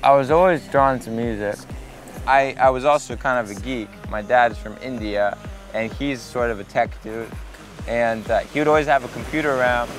I was always drawn to music. I was also kind of a geek. My dad's from India, and he's sort of a tech dude. And he would always have a computer around.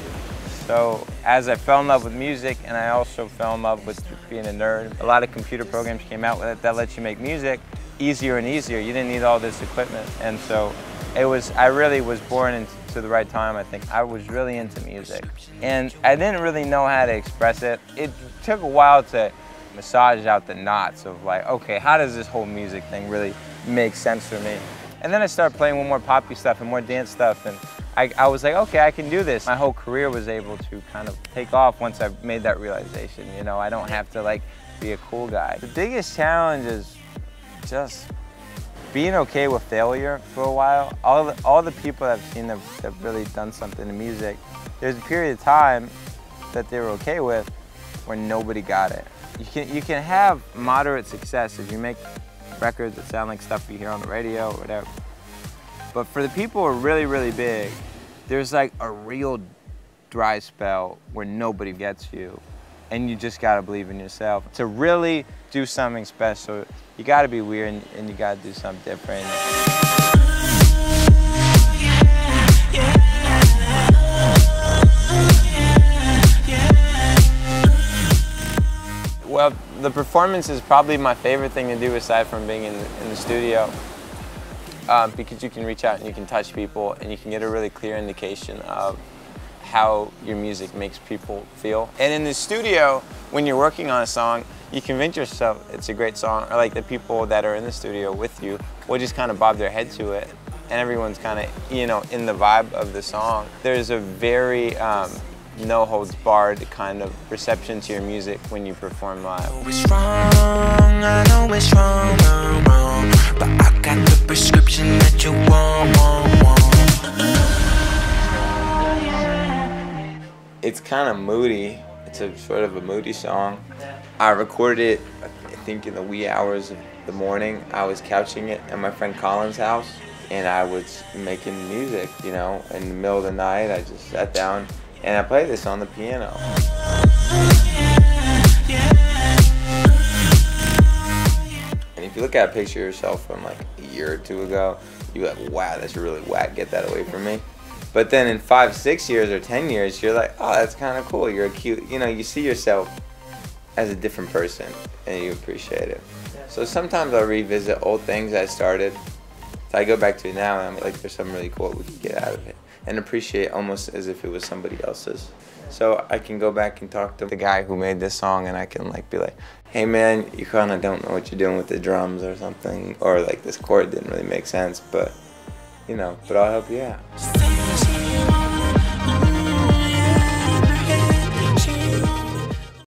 So as I fell in love with music, and I also fell in love with being a nerd, a lot of computer programs came out with it that let you make music easier and easier. You didn't need all this equipment. And so I really was born into the right time, I think. I was really into music. And I didn't really know how to express it. It took a while to massage out the knots of like, okay, how does this whole music thing really make sense for me? And then I started playing with more poppy stuff and more dance stuff, and I was like, okay, I can do this. My whole career was able to kind of take off once I made that realization. You know, I don't have to like be a cool guy. The biggest challenge is just being okay with failure for a while. All the people I've seen that have really done something in music, there's a period of time that they were okay with where nobody got it. You can have moderate success if you make records that sound like stuff you hear on the radio or whatever. But for the people who are really, really big, there's like a real dry spell where nobody gets you, and you just gotta believe in yourself. To really do something special, you gotta be weird and you gotta do something different. Well, the performance is probably my favorite thing to do aside from being in the studio, because you can reach out and you can touch people and you can get a really clear indication of how your music makes people feel. And in the studio, when you're working on a song, you convince yourself it's a great song, or like the people that are in the studio with you will just kind of bob their head to it, and everyone's kind of, you know, in the vibe of the song. There's a very no holds barred kind of reception to your music when you perform live. It's wrong, I know it's wrong, but I got the prescription that you want. It's kind of moody. It's a sort of a moody song. I recorded it, I think, in the wee hours of the morning. I was couching it at my friend Colin's house, and I was making music, you know, in the middle of the night. I just sat down and I played this on the piano. And if you look at a picture of yourself from like a year or two ago, you're like, wow, that's really whack, get that away from me. But then in 5, 6 years or 10 years, you're like, oh, that's kind of cool. You're a cute, you know, you see yourself as a different person and you appreciate it. So sometimes I'll revisit old things I started. So I go back to it now and I'm like, there's something really cool we can get out of it, and appreciate almost as if it was somebody else's. So I can go back and talk to the guy who made this song, and I can like be like, hey man, you kind of don't know what you're doing with the drums or something, or like this chord didn't really make sense, but you know, but I'll help you out.